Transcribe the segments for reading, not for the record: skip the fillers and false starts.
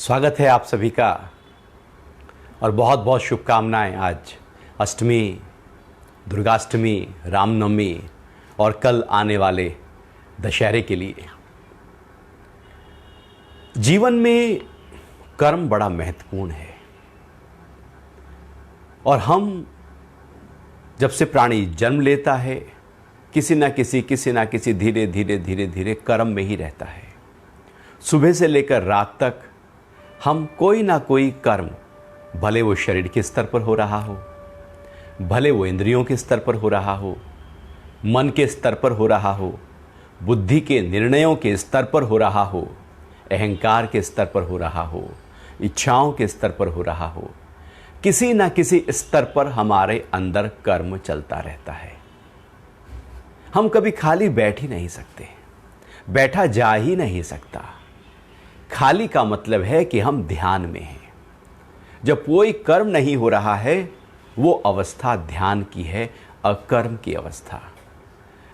स्वागत है आप सभी का और बहुत बहुत शुभकामनाएं आज अष्टमी, दुर्गाष्टमी, रामनवमी और कल आने वाले दशहरे के लिए। जीवन में कर्म बड़ा महत्वपूर्ण है और हम जब से प्राणी जन्म लेता है किसी ना किसी धीरे धीरे कर्म में ही रहता है। सुबह से लेकर रात तक हम कोई ना कोई कर्म, भले वो शरीर के स्तर पर हो रहा हो, भले वो इंद्रियों के स्तर पर हो रहा हो, मन के स्तर पर हो रहा हो, बुद्धि के निर्णयों के स्तर पर हो रहा हो, अहंकार के स्तर पर हो रहा हो, इच्छाओं के स्तर पर हो रहा हो, किसी ना किसी स्तर पर हमारे अंदर कर्म चलता रहता है। हम कभी खाली बैठ ही नहीं सकते, बैठा जा ही नहीं सकता। खाली का मतलब है कि हम ध्यान में हैं। जब कोई कर्म नहीं हो रहा है वो अवस्था ध्यान की है, अकर्म की अवस्था।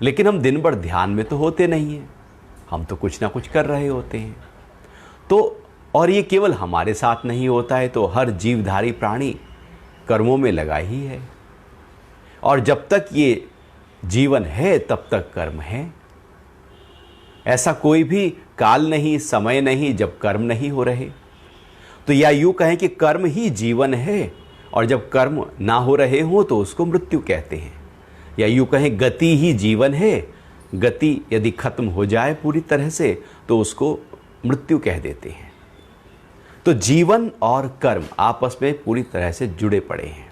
लेकिन हम दिन भर ध्यान में तो होते नहीं हैं, हम तो कुछ ना कुछ कर रहे होते हैं। तो और ये केवल हमारे साथ नहीं होता है, तो हर जीवधारी प्राणी कर्मों में लगा ही है। और जब तक ये जीवन है तब तक कर्म है। ऐसा कोई भी काल नहीं, समय नहीं जब कर्म नहीं हो रहे। तो या यूं कहें कि कर्म ही जीवन है और जब कर्म ना हो रहे हो तो उसको मृत्यु कहते हैं। या यूं कहें गति ही जीवन है, गति यदि खत्म हो जाए पूरी तरह से तो उसको मृत्यु कह देते हैं। तो जीवन और कर्म आपस में पूरी तरह से जुड़े पड़े हैं।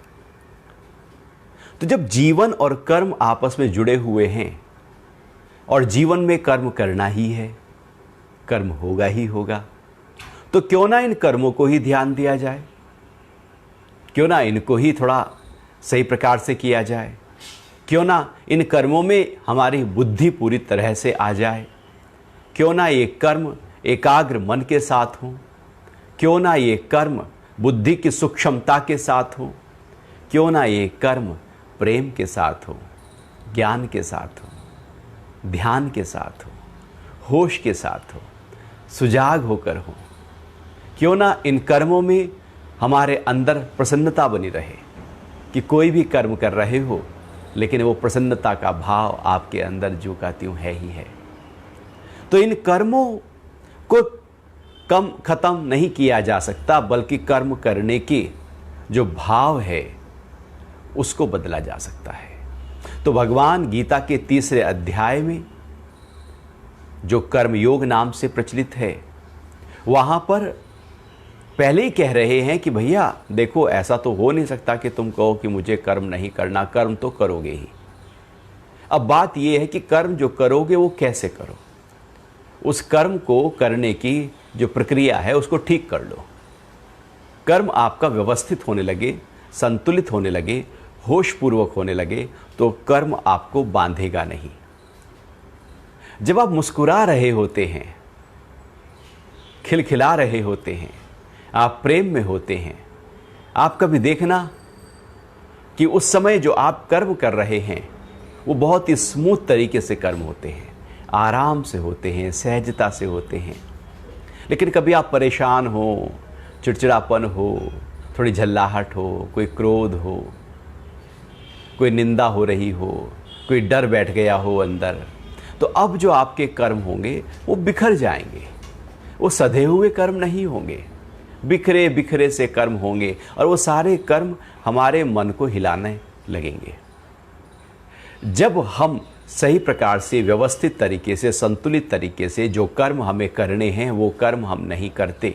तो जब जीवन और कर्म आपस में जुड़े हुए हैं और जीवन में कर्म करना ही है, कर्म होगा ही होगा, तो क्यों ना इन कर्मों को ही ध्यान दिया जाए, क्यों ना इनको ही थोड़ा सही प्रकार से किया जाए, क्यों ना इन कर्मों में हमारी बुद्धि पूरी तरह से आ जाए, क्यों ना ये कर्म एकाग्र मन के साथ हो, क्यों ना ये कर्म बुद्धि की सूक्ष्मता के साथ हो, क्यों ना ये कर्म प्रेम के साथ हो, ज्ञान के साथ हो, ध्यान के साथ हो, होश के साथ हो, सुजाग होकर हो। क्यों ना इन कर्मों में हमारे अंदर प्रसन्नता बनी रहे कि कोई भी कर्म कर रहे हो लेकिन वो प्रसन्नता का भाव आपके अंदर जो का त्यों है ही है। तो इन कर्मों को कम खत्म नहीं किया जा सकता, बल्कि कर्म करने की जो भाव है उसको बदला जा सकता है। तो भगवान गीता के 3रे अध्याय में जो कर्म योग नाम से प्रचलित है, वहां पर पहले ही कह रहे हैं कि भैया देखो, ऐसा तो हो नहीं सकता कि तुम कहो कि मुझे कर्म नहीं करना, कर्म तो करोगे ही। अब बात यह है कि कर्म जो करोगे वो कैसे करो, उस कर्म को करने की जो प्रक्रिया है उसको ठीक कर लो। कर्म आपका व्यवस्थित होने लगे, संतुलित होने लगे, होशपूर्वक होने लगे तो कर्म आपको बांधेगा नहीं। जब आप मुस्कुरा रहे होते हैं, खिलखिला रहे होते हैं, आप प्रेम में होते हैं, आप कभी देखना कि उस समय जो आप कर्म कर रहे हैं वो बहुत ही स्मूथ तरीके से कर्म होते हैं, आराम से होते हैं, सहजता से होते हैं। लेकिन कभी आप परेशान हो, चिड़चिड़ापन हो, थोड़ी झल्लाहट हो, कोई क्रोध हो, कोई निंदा हो रही हो, कोई डर बैठ गया हो अंदर, तो अब जो आपके कर्म होंगे वो बिखर जाएंगे। वो सधे हुए कर्म नहीं होंगे, बिखरे बिखरे से कर्म होंगे और वो सारे कर्म हमारे मन को हिलाने लगेंगे। जब हम सही प्रकार से, व्यवस्थित तरीके से, संतुलित तरीके से जो कर्म हमें करने हैं वो कर्म हम नहीं करते,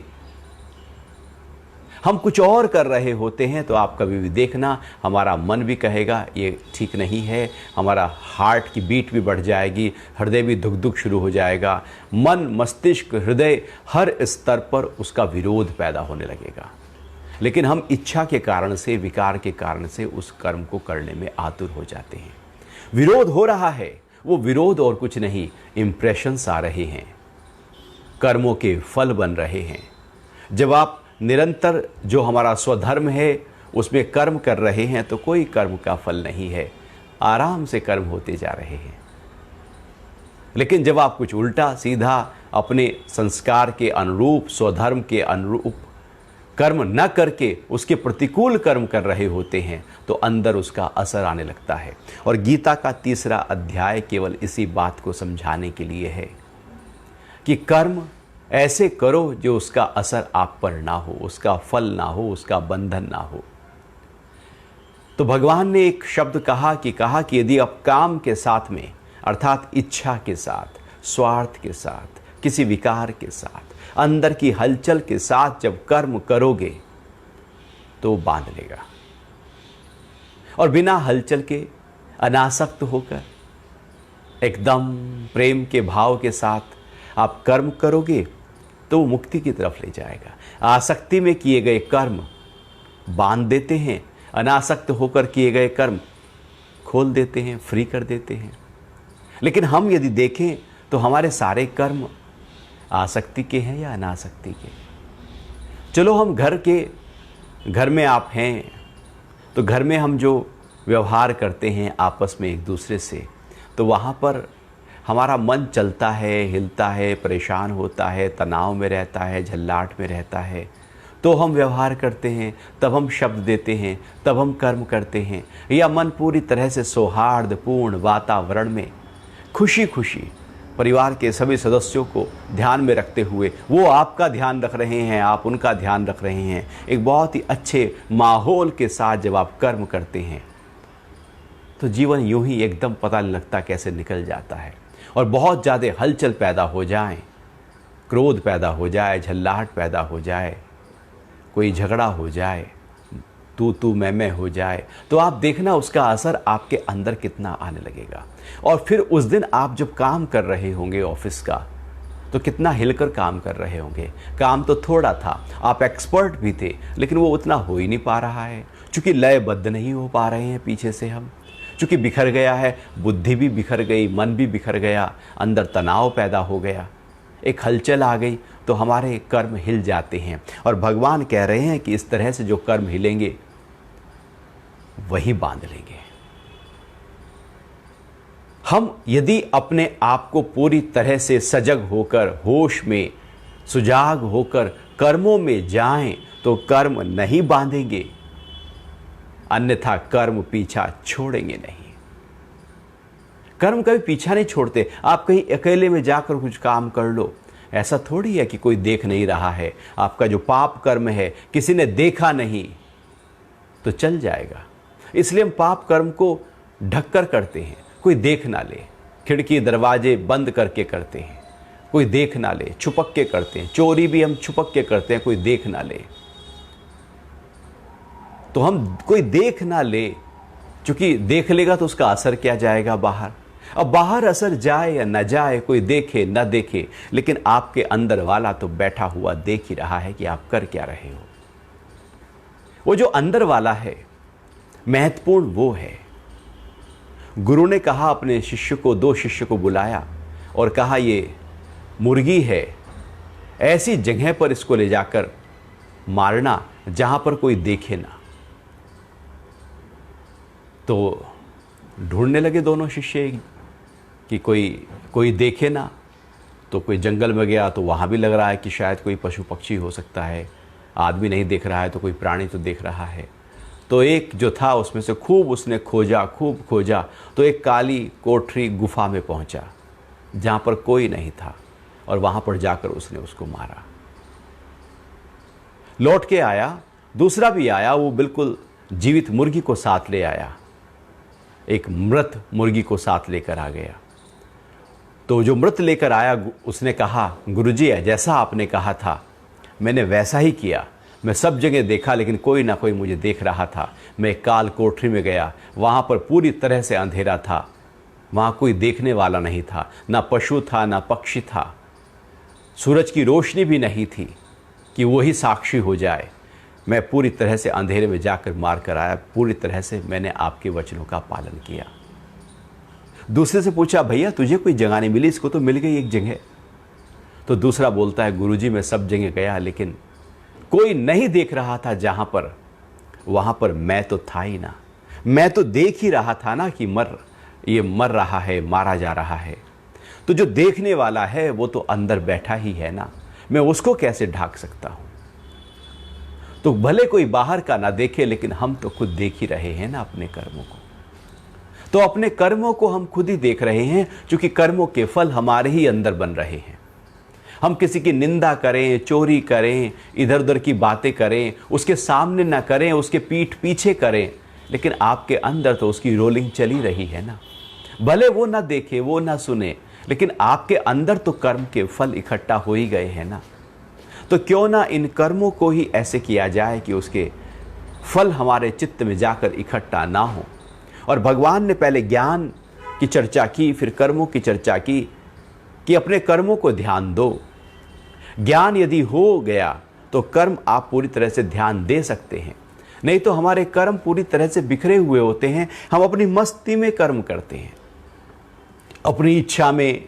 हम कुछ और कर रहे होते हैं, तो आप कभी भी देखना हमारा मन भी कहेगा ये ठीक नहीं है, हमारा हार्ट की बीट भी बढ़ जाएगी, हृदय भी धुक धुक शुरू हो जाएगा, मन, मस्तिष्क, हृदय हर स्तर पर उसका विरोध पैदा होने लगेगा। लेकिन हम इच्छा के कारण से, विकार के कारण से उस कर्म को करने में आतुर हो जाते हैं। विरोध हो रहा है, वो विरोध और कुछ नहीं, इंप्रेशंस आ रहे हैं, कर्मों के फल बन रहे हैं। जब आप निरंतर जो हमारा स्वधर्म है उसमें कर्म कर रहे हैं तो कोई कर्म का फल नहीं है, आराम से कर्म होते जा रहे हैं। लेकिन जब आप कुछ उल्टा सीधा अपने संस्कार के अनुरूप, स्वधर्म के अनुरूप कर्म न करके उसके प्रतिकूल कर्म कर रहे होते हैं तो अंदर उसका असर आने लगता है। और गीता का 3रा अध्याय केवल इसी बात को समझाने के लिए है कि कर्म ऐसे करो जो उसका असर आप पर ना हो, उसका फल ना हो, उसका बंधन ना हो। तो भगवान ने एक शब्द कहा कि यदि आप काम के साथ में, अर्थात इच्छा के साथ, स्वार्थ के साथ, किसी विकार के साथ, अंदर की हलचल के साथ जब कर्म करोगे तो बांध लेगा। और बिना हलचल के, अनासक्त होकर, एकदम प्रेम के भाव के साथ आप कर्म करोगे तो मुक्ति की तरफ ले जाएगा। आसक्ति में किए गए कर्म बांध देते हैं, अनासक्त होकर किए गए कर्म खोल देते हैं, फ्री कर देते हैं। लेकिन हम यदि देखें तो हमारे सारे कर्म आसक्ति के हैं या अनासक्ति के। चलो हम घर में आप हैं तो घर में हम जो व्यवहार करते हैं आपस में एक दूसरे से, तो वहाँ पर हमारा मन चलता है, हिलता है, परेशान होता है, तनाव में रहता है, झल्लाहट में रहता है, तो हम व्यवहार करते हैं, तब हम शब्द देते हैं, तब हम कर्म करते हैं। या मन पूरी तरह से सौहार्दपूर्ण वातावरण में खुशी खुशी परिवार के सभी सदस्यों को ध्यान में रखते हुए वो आपका ध्यान रख रहे हैं, आप उनका ध्यान रख रहे हैं, एक बहुत ही अच्छे माहौल के साथ जब आप कर्म करते हैं तो जीवन यूं ही एकदम पता नहीं लगता कैसे निकल जाता है। और बहुत ज़्यादा हलचल पैदा हो जाए, क्रोध पैदा हो जाए, झल्लाहट पैदा हो जाए, कोई झगड़ा हो जाए, तू मैं हो जाए, तो आप देखना उसका असर आपके अंदर कितना आने लगेगा। और फिर उस दिन आप जब काम कर रहे होंगे ऑफिस का, तो कितना हिलकर काम कर रहे होंगे। काम तो थोड़ा था, आप एक्सपर्ट भी थे, लेकिन वो उतना हो ही नहीं पा रहा है, क्योंकि लयबद्ध नहीं हो पा रहे हैं पीछे से हम, क्योंकि बिखर गया है, बुद्धि भी बिखर गई, मन भी बिखर गया, अंदर तनाव पैदा हो गया, एक हलचल आ गई, तो हमारे कर्म हिल जाते हैं। और भगवान कह रहे हैं कि इस तरह से जो कर्म हिलेंगे वही बांध लेंगे। हम यदि अपने आप को पूरी तरह से सजग होकर, होश में सुजाग होकर कर्मों में जाएं तो कर्म नहीं बांधेंगे, अन्यथा कर्म पीछा छोड़ेंगे नहीं। कर्म कभी पीछा नहीं छोड़ते। आप कहीं अकेले में जाकर कुछ काम कर लो, ऐसा थोड़ी है कि कोई देख नहीं रहा है। आपका जो पाप कर्म है किसी ने देखा नहीं तो चल जाएगा। इसलिए हम पाप कर्म को ढककर करते हैं, कोई देख ना ले, खिड़की दरवाजे बंद करके करते हैं, कोई देख ना ले, छुपक के करते हैं। चोरी भी हम छुपक के करते हैं, कोई देख ना ले। तो हम कोई देख ना ले, क्योंकि देख लेगा तो उसका असर क्या जाएगा बाहर। अब बाहर असर जाए या न जाए, कोई देखे न देखे, लेकिन आपके अंदर वाला तो बैठा हुआ देख ही रहा है कि आप कर क्या रहे हो। वो जो अंदर वाला है महत्वपूर्ण वो है। गुरु ने कहा अपने शिष्य को, 2 शिष्य को बुलाया और कहा ये मुर्गी है, ऐसी जगह पर इसको ले जाकर मारना जहां पर कोई देखे ना। तो ढूंढने लगे दोनों शिष्य कि कोई देखे ना। तो कोई जंगल में गया तो वहाँ भी लग रहा है कि शायद कोई पशु पक्षी हो सकता है, आदमी नहीं देख रहा है तो कोई प्राणी तो देख रहा है। तो एक जो था उसमें से खूब उसने खोजा, खूब खोजा, तो एक काली कोठरी गुफा में पहुँचा जहाँ पर कोई नहीं था, और वहाँ पर जाकर उसने उसको मारा। लौट के आया, दूसरा भी आया, वो बिल्कुल जीवित मुर्गी को साथ ले आया, एक मृत मुर्गी को साथ लेकर आ गया। तो जो मृत लेकर आया उसने कहा, गुरुजी जैसा आपने कहा था मैंने वैसा ही किया, मैं सब जगह देखा लेकिन कोई ना कोई मुझे देख रहा था। मैं काल कोठरी में गया, वहाँ पर पूरी तरह से अंधेरा था, वहाँ कोई देखने वाला नहीं था, ना पशु था ना पक्षी था, सूरज की रोशनी भी नहीं थी कि वही साक्षी हो जाए। मैं पूरी तरह से अंधेरे में जाकर मार कर आया, पूरी तरह से मैंने आपके वचनों का पालन किया। दूसरे से पूछा, भैया तुझे कोई जगह नहीं मिली? इसको तो मिल गई एक जगह। तो दूसरा बोलता है, गुरुजी मैं सब जगह गया लेकिन कोई नहीं देख रहा था जहां पर, वहां पर मैं तो था ही ना। मैं तो देख ही रहा था ना कि ये मर रहा है, मारा जा रहा है। तो जो देखने वाला है वो तो अंदर बैठा ही है ना, मैं उसको कैसे ढाक सकता हूं? तो भले कोई बाहर का ना देखे, लेकिन हम तो खुद देख ही रहे हैं ना अपने कर्मों को। तो अपने कर्मों को हम खुद ही देख रहे हैं, क्योंकि कर्मों के फल हमारे ही अंदर बन रहे हैं। हम किसी की निंदा करें, चोरी करें, इधर उधर की बातें करें, उसके सामने ना करें, उसके पीठ पीछे करें, लेकिन आपके अंदर तो उसकी रोलिंग चली रही है ना। भले वो ना देखे, वो ना सुने, लेकिन आपके अंदर तो कर्म के फल इकट्ठा हो ही गए हैं ना। तो क्यों ना इन कर्मों को ही ऐसे किया जाए कि उसके फल हमारे चित्त में जाकर इकट्ठा ना हो। और भगवान ने पहले ज्ञान की चर्चा की, फिर कर्मों की चर्चा की कि अपने कर्मों को ध्यान दो। ज्ञान यदि हो गया तो कर्म आप पूरी तरह से ध्यान दे सकते हैं, नहीं तो हमारे कर्म पूरी तरह से बिखरे हुए होते हैं। हम अपनी मस्ती में कर्म करते हैं, अपनी इच्छा में,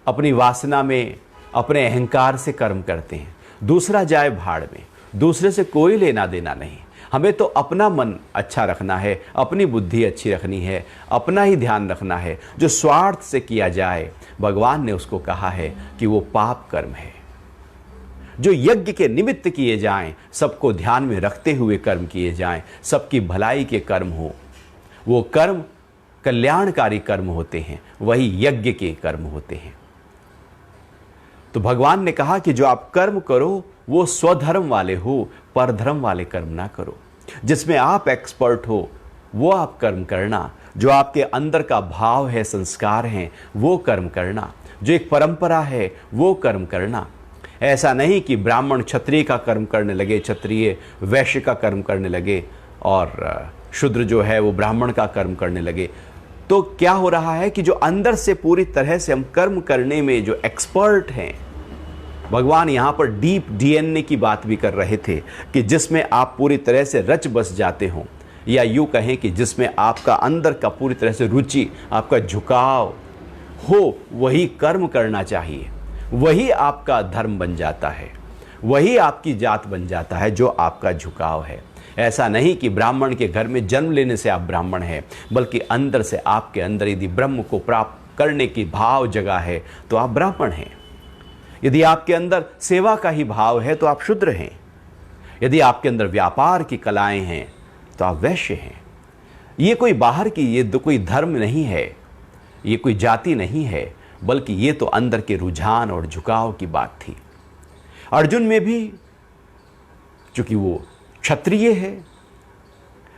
अपनी वासना में, अपने अहंकार से कर्म करते हैं। दूसरा जाए भाड़ में, दूसरे से कोई लेना देना नहीं। हमें तो अपना मन अच्छा रखना है, अपनी बुद्धि अच्छी रखनी है, अपना ही ध्यान रखना है। जो स्वार्थ से किया जाए, भगवान ने उसको कहा है कि वो पाप कर्म है। जो यज्ञ के निमित्त किए जाएं, सबको ध्यान में रखते हुए कर्म किए जाएं, सबकी भलाई के कर्म हो, वो कर्म कल्याणकारी कर्म होते हैं, वही यज्ञ के कर्म होते हैं। तो भगवान ने कहा कि जो आप कर्म करो वो स्वधर्म वाले हो, परधर्म वाले कर्म ना करो। जिसमें आप एक्सपर्ट हो वो आप कर्म करना, जो आपके अंदर का भाव है, संस्कार हैं, वो कर्म करना, जो एक परंपरा है वो कर्म करना। ऐसा नहीं कि ब्राह्मण क्षत्रिय का कर्म करने लगे, क्षत्रिय वैश्य का कर्म करने लगे, और शूद्र जो है वो ब्राह्मण का कर्म करने लगे। तो क्या हो रहा है कि जो अंदर से पूरी तरह से हम कर्म करने में जो एक्सपर्ट हैं, भगवान यहाँ पर डीप डीएनए की बात भी कर रहे थे कि जिसमें आप पूरी तरह से रच बस जाते हो, या यूँ कहें कि जिसमें आपका अंदर का पूरी तरह से रुचि, आपका झुकाव हो, वही कर्म करना चाहिए। वही आपका धर्म बन जाता है, वही आपकी जात बन जाता है, जो आपका झुकाव है। ऐसा नहीं कि ब्राह्मण के घर में जन्म लेने से आप ब्राह्मण हैं, बल्कि अंदर से आपके अंदर यदि ब्रह्म को प्राप्त करने की भाव जगह है तो आप ब्राह्मण हैं। यदि आपके अंदर सेवा का ही भाव है तो आप शूद्र हैं। यदि आपके अंदर व्यापार की कलाएं हैं तो आप वैश्य हैं। ये कोई बाहर की, ये कोई धर्म नहीं है, ये कोई जाति नहीं है, बल्कि ये तो अंदर के रुझान और झुकाव की बात थी। अर्जुन में भी, चूंकि वो क्षत्रिय है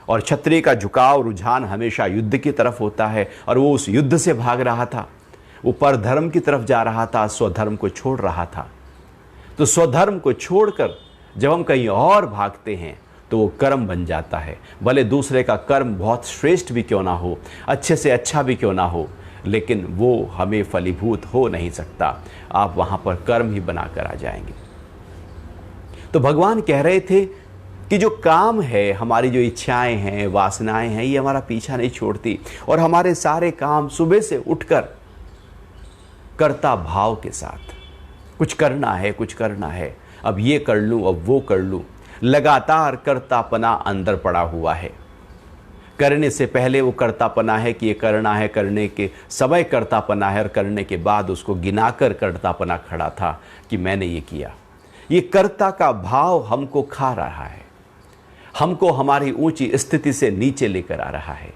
और क्षत्रिय का झुकाव, रुझान हमेशा युद्ध की तरफ होता है, और वो उस युद्ध से भाग रहा था, वो परधर्म की तरफ जा रहा था, स्वधर्म को छोड़ रहा था। तो स्वधर्म को छोड़कर जब हम कहीं और भागते हैं तो वो कर्म बन जाता है। भले दूसरे का कर्म बहुत श्रेष्ठ भी क्यों ना हो, अच्छे से अच्छा भी क्यों ना हो, लेकिन वो हमें फलीभूत हो नहीं सकता। आप वहाँ पर कर्म ही बनाकर आ जाएंगे। तो भगवान कह रहे थे कि जो काम है, हमारी जो इच्छाएं हैं, वासनाएं हैं, ये हमारा पीछा नहीं छोड़ती, और हमारे सारे काम सुबह से उठकर कर्ता भाव के साथ कुछ करना है, कुछ करना है, अब ये कर लूं, अब वो कर लूं, लगातार कर्तापना अंदर पड़ा हुआ है। करने से पहले वो कर्तापना है कि ये करना है, करने के समय कर्तापना है, और करने के बाद उसको गिनाकर कर्तापना खड़ा था कि मैंने ये किया। ये कर्ता का भाव हमको खा रहा है, हमको हमारी ऊंची स्थिति से नीचे लेकर आ रहा है।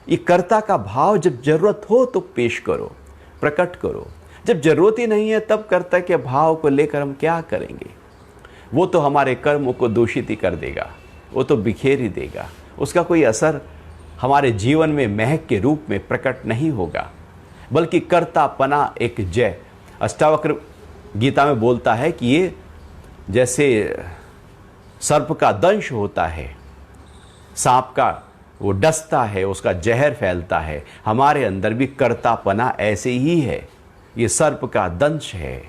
ये कर्ता का भाव जब जरूरत हो तो पेश करो, प्रकट करो। जब जरूरत ही नहीं है तब कर्ता के भाव को लेकर हम क्या करेंगे? वो तो हमारे कर्मों को दूषित ही कर देगा, वो तो बिखेर ही देगा, उसका कोई असर हमारे जीवन में महक के रूप में प्रकट नहीं होगा। बल्कि कर्तापना एक जय, अष्टावक्र गीता में बोलता है कि ये जैसे सर्प का दंश होता है, सांप का वो डसता है, उसका जहर फैलता है, हमारे अंदर भी कर्तापना ऐसे ही है। ये सर्प का दंश है।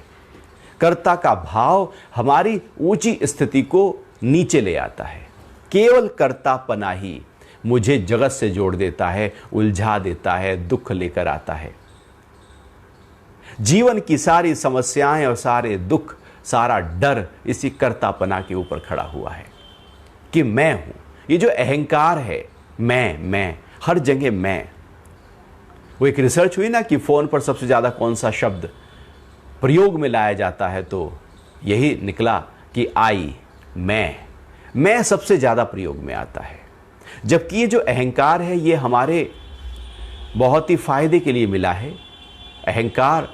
कर्ता का भाव हमारी ऊंची स्थिति को नीचे ले आता है। केवल कर्तापना ही मुझे जगत से जोड़ देता है, उलझा देता है, दुख लेकर आता है। जीवन की सारी समस्याएं और सारे दुख, सारा डर इसी कर्तापना के ऊपर खड़ा हुआ है कि मैं हूं। ये जो अहंकार है, मैं हर जगह मैं, वो एक रिसर्च हुई ना कि फ़ोन पर सबसे ज़्यादा कौन सा शब्द प्रयोग में लाया जाता है, तो यही निकला कि आई, मैं सबसे ज़्यादा प्रयोग में आता है। जबकि ये जो अहंकार है ये हमारे बहुत ही फायदे के लिए मिला है। अहंकार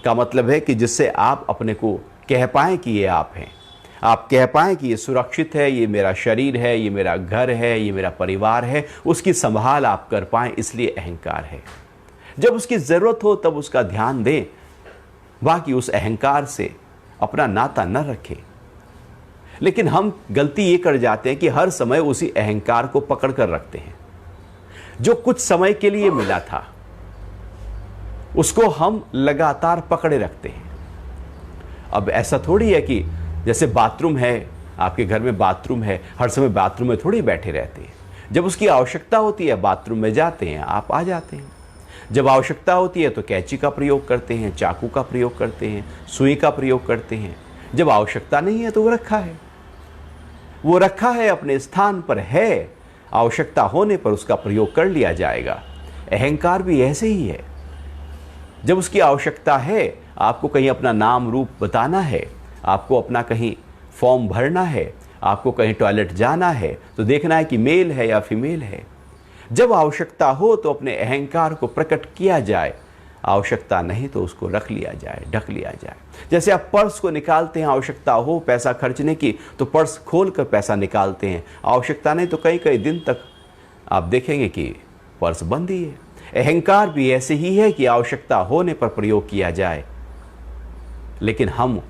का मतलब है कि जिससे आप अपने को कह पाएं कि ये आप हैं, आप कह पाएं कि ये सुरक्षित है, ये मेरा शरीर है, ये मेरा घर है, ये मेरा परिवार है, उसकी संभाल आप कर पाएं, इसलिए अहंकार है। जब उसकी ज़रूरत हो तब उसका ध्यान दें, बाकी उस अहंकार से अपना नाता न रखें। लेकिन हम गलती ये कर जाते हैं कि हर समय उसी अहंकार को पकड़ कर रखते हैं। जो कुछ समय के लिए मिला था उसको हम लगातार पकड़े रखते हैं। अब ऐसा थोड़ी है कि जैसे बाथरूम है, आपके घर में बाथरूम है, हर समय बाथरूम में थोड़ी बैठे रहते हैं। जब उसकी आवश्यकता होती है बाथरूम में जाते हैं, आप आ जाते हैं। जब आवश्यकता होती है तो कैंची का प्रयोग करते हैं, चाकू का प्रयोग करते हैं, सुई का प्रयोग करते हैं। जब आवश्यकता नहीं है तो वो रखा है अपने स्थान पर है, आवश्यकता होने पर उसका प्रयोग कर लिया जाएगा। अहंकार भी ऐसे ही है। जब उसकी आवश्यकता है, आपको कहीं अपना नाम रूप बताना है, आपको अपना कहीं फॉर्म भरना है, आपको कहीं टॉयलेट जाना है, तो देखना है कि मेल है या फीमेल है। जब आवश्यकता हो तो अपने अहंकार को प्रकट किया जाए, आवश्यकता नहीं तो उसको रख लिया जाए, ढक लिया जाए। जैसे आप पर्स को निकालते हैं, आवश्यकता हो पैसा खर्चने की तो पर्स खोल कर पैसा निकालते हैं, आवश्यकता नहीं तो कई कई दिन तक आप देखेंगे कि पर्स बंद ही है। अहंकार भी ऐसे ही है कि आवश्यकता होने पर प्रयोग किया जाए, लेकिन हम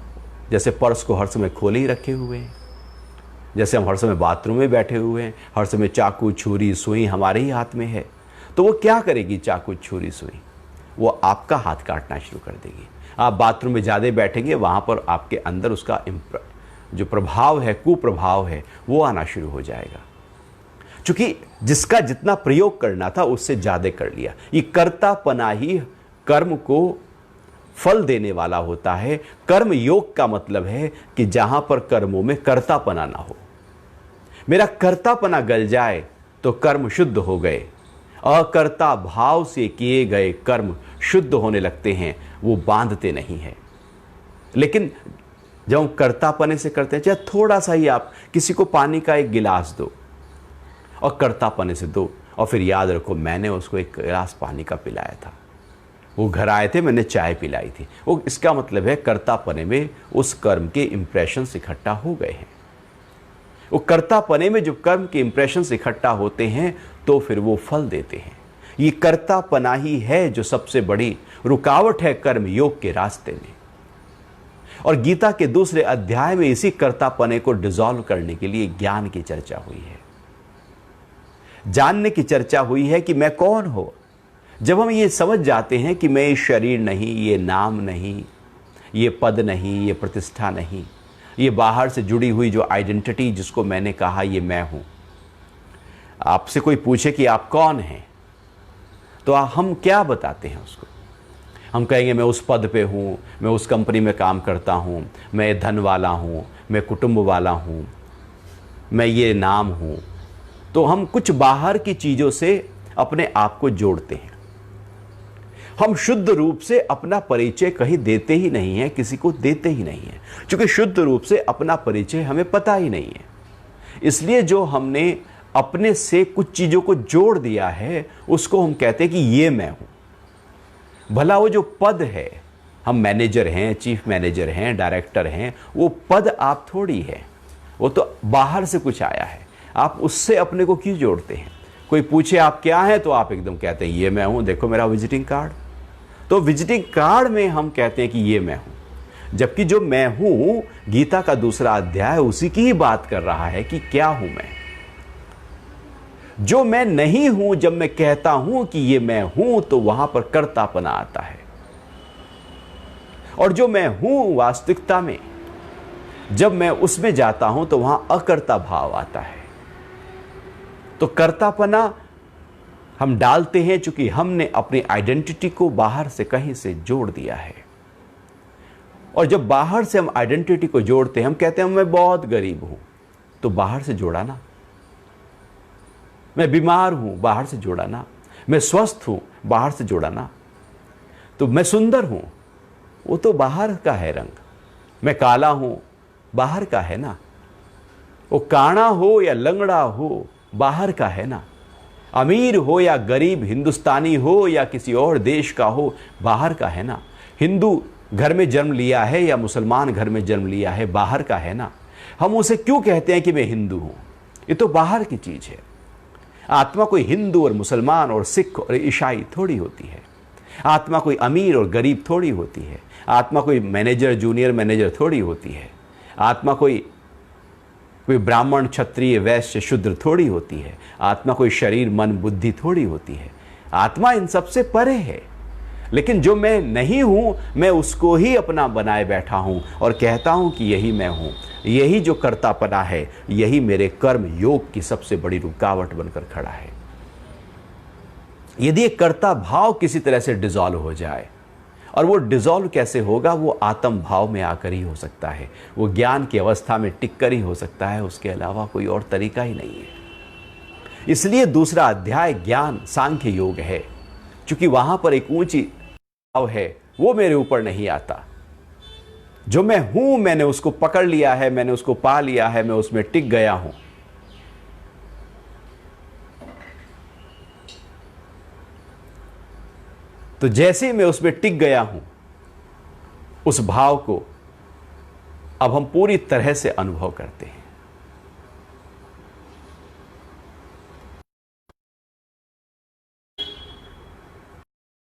जैसे पर्स को हर समय खोले ही रखे हुए हैं, जैसे हम हर समय बाथरूम में बैठे हुए हैं, हर समय चाकू छुरी सुई हमारे ही हाथ में है, तो वो क्या करेगी चाकू छुरी सुई? वो आपका हाथ काटना शुरू कर देगी। आप बाथरूम में ज़्यादा बैठेंगे, वहाँ पर आपके अंदर उसका जो प्रभाव है, कुप्रभाव है, वो आना शुरू हो जाएगा। क्योंकि जिसका जितना प्रयोग करना था उससे ज़्यादा कर लिया। ये कर्तापना ही कर्म को फल देने वाला होता है। कर्म योग का मतलब है कि जहाँ पर कर्मों में कर्तापना ना हो। मेरा कर्तापना गल जाए तो कर्म शुद्ध हो गए। अकर्ता भाव से किए गए कर्म शुद्ध होने लगते हैं, वो बांधते नहीं हैं। लेकिन जब हम कर्तापने से करते हैं, चाहे थोड़ा सा ही आप किसी को पानी का एक गिलास दो और कर्तापने से दो, और फिर याद रखो मैंने उसको एक गिलास पानी का पिलाया था, वो घर आए थे, मैंने चाय पिलाई थी। वो इसका मतलब है कर्तापने में उस कर्म के इंप्रेशंस इकट्ठा हो गए हैं। वो कर्तापने में जो कर्म के इंप्रेशंस इकट्ठा होते हैं तो फिर वो फल देते हैं। ये कर्तापना ही है जो सबसे बड़ी रुकावट है कर्म योग के रास्ते में। और गीता के दूसरे अध्याय में इसी कर्तापने को डिसॉल्व करने के लिए ज्ञान की चर्चा हुई है, जानने की चर्चा हुई है कि मैं कौन हूं। जब हम ये समझ जाते हैं कि मैं ये शरीर नहीं, ये नाम नहीं, ये पद नहीं, ये प्रतिष्ठा नहीं, ये बाहर से जुड़ी हुई जो आइडेंटिटी जिसको मैंने कहा ये मैं हूं। आपसे कोई पूछे कि आप कौन हैं, तो हम क्या बताते हैं उसको? हम कहेंगे मैं उस पद पे हूं, मैं उस कंपनी में काम करता हूं, मैं धन वाला हूं, मैं कुटुंब वाला हूं, मैं ये नाम हूं। तो हम कुछ बाहर की चीज़ों से अपने आप को जोड़ते हैं। हम शुद्ध रूप से अपना परिचय कहीं देते ही नहीं है, किसी को देते ही नहीं है, क्योंकि शुद्ध रूप से अपना परिचय हमें पता ही नहीं है। इसलिए जो हमने अपने से कुछ चीज़ों को जोड़ दिया है उसको हम कहते हैं कि ये मैं हूं। भला वो जो पद है, हम मैनेजर हैं, चीफ मैनेजर हैं, डायरेक्टर हैं, वो पद आप थोड़ी है, वो तो बाहर से कुछ आया है। आप उससे अपने को क्यों जोड़ते हैं? कोई पूछे आप क्या हैं तो आप एकदम कहते हैं ये मैं हूं, देखो मेरा विजिटिंग कार्ड। तो विजिटिंग कार्ड में हम कहते हैं कि ये मैं हूं, जबकि जो मैं हूं गीता का दूसरा अध्याय उसी की ही बात कर रहा है कि क्या हूं मैं। जो मैं नहीं हूं, जब मैं कहता हूं कि ये मैं हूं तो वहां पर कर्तापना आता है, और जो मैं हूं वास्तविकता में जब मैं उसमें जाता हूं तो वहां अकर्ता भाव आता है। तो कर्तापना हम डालते हैं चूंकि हमने अपनी आइडेंटिटी को बाहर से कहीं से जोड़ दिया है। और जब बाहर से हम आइडेंटिटी को जोड़ते हैं, हम कहते हैं मैं बहुत गरीब हूं, तो बाहर से जोड़ा ना। मैं बीमार हूं, बाहर से जोड़ा ना। मैं स्वस्थ हूं, बाहर से जोड़ा ना। तो मैं सुंदर हूं, वो तो बाहर का है रंग। मैं काला हूं, बाहर का है ना। वो काना हो या लंगड़ा हो, बाहर का है ना। अमीर हो या गरीब, हिंदुस्तानी हो या किसी और देश का हो, बाहर का है ना। हिंदू घर में जन्म लिया है या मुसलमान घर में जन्म लिया है, बाहर का है ना। हम उसे क्यों कहते हैं कि मैं हिंदू हूं? ये तो बाहर की चीज है। आत्मा कोई हिंदू और मुसलमान और सिख और ईसाई थोड़ी होती है। आत्मा कोई अमीर और गरीब थोड़ी होती है। आत्मा कोई मैनेजर जूनियर मैनेजर थोड़ी होती है। आत्मा कोई ब्राह्मण क्षत्रिय वैश्य शूद्र थोड़ी होती है। आत्मा कोई शरीर मन बुद्धि थोड़ी होती है। आत्मा इन सबसे परे है। लेकिन जो मैं नहीं हूं, मैं उसको ही अपना बनाए बैठा हूं और कहता हूं कि यही मैं हूं। यही जो कर्तापना है, यही मेरे कर्म योग की सबसे बड़ी रुकावट बनकर खड़ा है। यदि एक कर्ता भाव किसी तरह से डिसॉल्व हो जाए, और वो डिसॉल्व कैसे होगा? वो आत्म भाव में आकर ही हो सकता है। वो ज्ञान की अवस्था में टिक कर ही हो सकता है। उसके अलावा कोई और तरीका ही नहीं है। इसलिए दूसरा अध्याय ज्ञान सांख्य योग है, क्योंकि वहां पर एक ऊंची भाव है, वो मेरे ऊपर नहीं आता। जो मैं हूं, मैंने उसको पकड़ लिया है, मैंने उसको पा लिया है, मैं उसमें टिक गया हूं। तो जैसे मैं उसमें टिक गया हूं, उस भाव को अब हम पूरी तरह से अनुभव करते हैं।